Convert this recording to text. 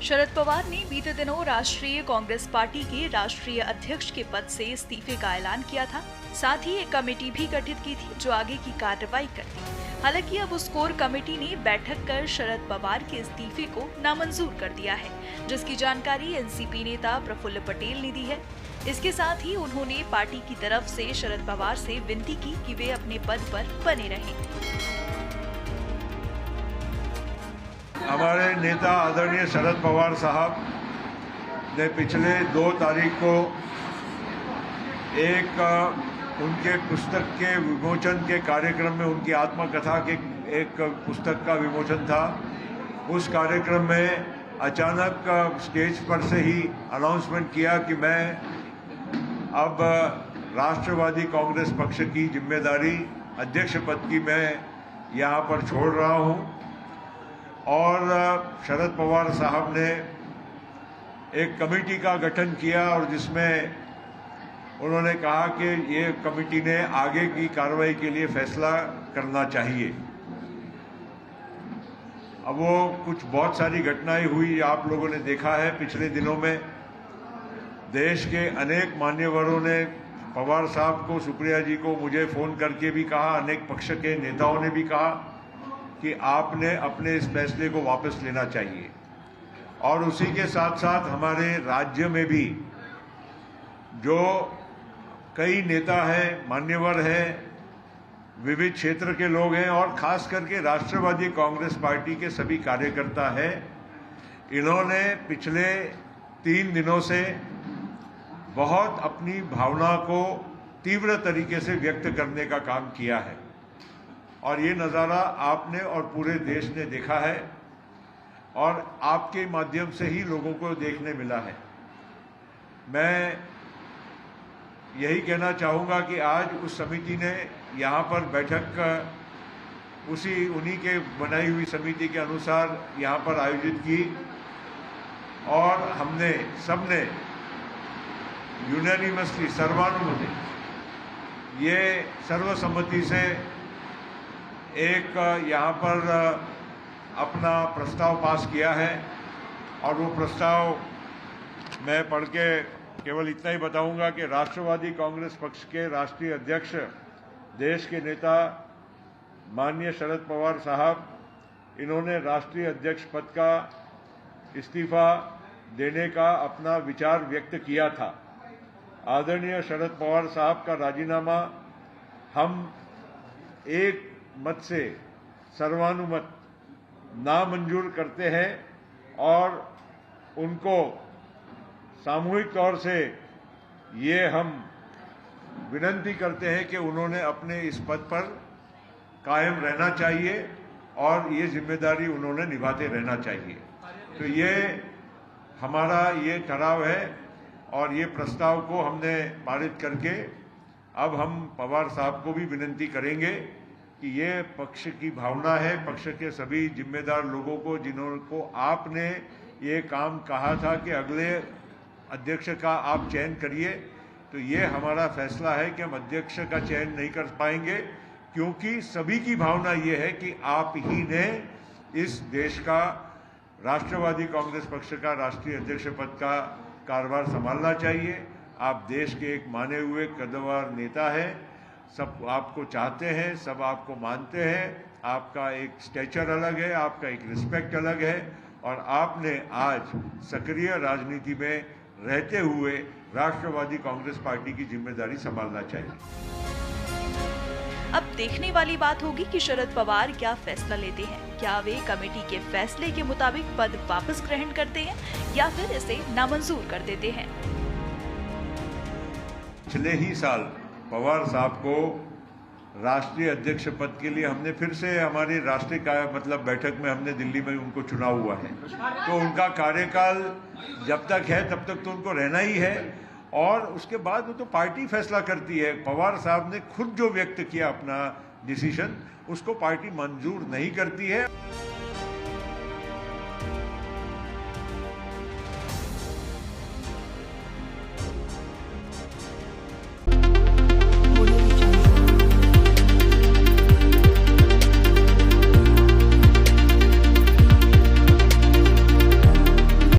शरद पवार ने बीते दिनों राष्ट्रीय कांग्रेस पार्टी के राष्ट्रीय अध्यक्ष के पद से इस्तीफे का ऐलान किया था। साथ ही एक कमेटी भी गठित की थी जो आगे की कार्रवाई करती। हालांकि अब उस कोर कमेटी ने बैठक कर शरद पवार के इस्तीफे को नामंजूर कर दिया है, जिसकी जानकारी एनसीपी नेता प्रफुल्ल पटेल ने दी है। इसके साथ ही उन्होंने पार्टी की तरफ से शरद पवार से विनती की कि वे अपने पद पर बने रहें। हमारे नेता आदरणीय शरद पवार साहब ने पिछले 2 तारीख को एक उनके पुस्तक के विमोचन के कार्यक्रम में, उनकी आत्मकथा के एक पुस्तक का विमोचन था। उस कार्यक्रम में अचानक स्टेज पर से ही अनाउंसमेंट किया कि मैं अब राष्ट्रवादी कांग्रेस पक्ष की जिम्मेदारी अध्यक्ष पद की मैं यहाँ पर छोड़ रहा हूँ। और शरद पवार साहब ने एक कमेटी का गठन किया और जिसमें उन्होंने कहा कि ये कमेटी ने आगे की कार्रवाई के लिए फैसला करना चाहिए। अब वो कुछ बहुत सारी घटनाएं हुई, आप लोगों ने देखा है पिछले दिनों में। देश के अनेक मान्यवरों ने पवार साहब को, सुप्रिया जी को मुझे फ़ोन करके भी कहा, अनेक पक्ष के नेताओं ने भी कहा कि आपने अपने इस फैसले को वापस लेना चाहिए। और उसी के साथ साथ हमारे राज्य में भी जो कई नेता हैं, मान्यवर हैं, विविध क्षेत्र के लोग हैं और खास करके राष्ट्रवादी कांग्रेस पार्टी के सभी कार्यकर्ता हैं, इन्होंने पिछले 3 दिनों से बहुत अपनी भावना को तीव्र तरीके से व्यक्त करने का काम किया है। और ये नज़ारा आपने और पूरे देश ने देखा है और आपके माध्यम से ही लोगों को देखने मिला है। मैं यही कहना चाहूँगा कि आज उस समिति ने यहाँ पर बैठक उन्हीं के बनाई हुई समिति के अनुसार यहाँ पर आयोजित की और हमने सबने यूनानिमसली, सर्वानुमति, ये सर्वसम्मति से एक यहाँ पर अपना प्रस्ताव पास किया है। और वो प्रस्ताव मैं पढ़ के केवल इतना ही बताऊंगा कि राष्ट्रवादी कांग्रेस पक्ष के राष्ट्रीय अध्यक्ष, देश के नेता माननीय शरद पवार साहब, इन्होंने राष्ट्रीय अध्यक्ष पद का इस्तीफा देने का अपना विचार व्यक्त किया था। आदरणीय शरद पवार साहब का राजीनामा हम एक मत से सर्वानुमत नामंजूर करते हैं और उनको सामूहिक तौर से ये हम विनती करते हैं कि उन्होंने अपने इस पद पर कायम रहना चाहिए और ये जिम्मेदारी उन्होंने निभाते रहना चाहिए। तो ये हमारा ये ठहराव है और ये प्रस्ताव को हमने पारित करके अब हम पवार साहब को भी विनती करेंगे कि ये पक्ष की भावना है, पक्ष के सभी जिम्मेदार लोगों को, जिनको आपने ये काम कहा था कि अगले अध्यक्ष का आप चयन करिए, तो ये हमारा फैसला है कि हम अध्यक्ष का चयन नहीं कर पाएंगे, क्योंकि सभी की भावना ये है कि आप ही ने इस देश का राष्ट्रवादी कांग्रेस पक्ष का राष्ट्रीय अध्यक्ष पद का कारभार संभालना चाहिए। आप देश के एक माने हुए कद्दावर नेता हैं, सब आपको चाहते हैं, सब आपको मानते हैं, आपका एक स्टेचर अलग है, आपका एक रिस्पेक्ट अलग है और आपने आज सक्रिय राजनीति में रहते हुए राष्ट्रवादी कांग्रेस पार्टी की जिम्मेदारी संभालना चाहिए। अब देखने वाली बात होगी कि शरद पवार क्या फैसला लेते हैं। क्या वे कमेटी के फैसले के मुताबिक पद वापस ग्रहण करते हैं या फिर इसे नामंजूर कर देते हैं। पिछले ही साल पवार साहब को राष्ट्रीय अध्यक्ष पद के लिए हमने फिर से हमारी राष्ट्रीय बैठक में हमने दिल्ली में उनको चुना हुआ है। तो उनका कार्यकाल जब तक है तब तक तो उनको रहना ही है और उसके बाद वो तो पार्टी फैसला करती है। पवार साहब ने खुद जो व्यक्त किया अपना डिसीजन, उसको पार्टी मंजूर नहीं करती है।